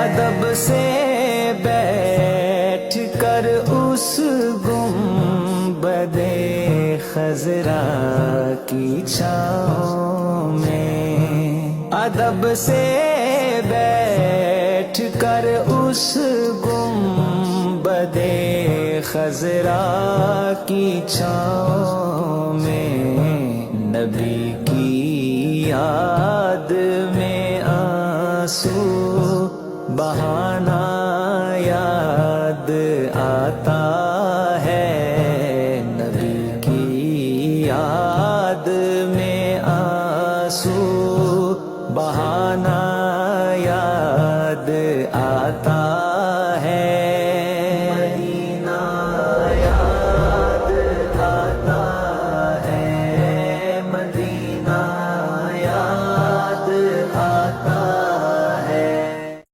अदब से बैठ कर उस गुंबदे खजरा की छाँव में, अदब से बैठ कर उस गुंबदे खजरा की छाँव में, नबी की याद में आंसू बहाना याद आता है। नबी की याद में आंसू बहाना याद आता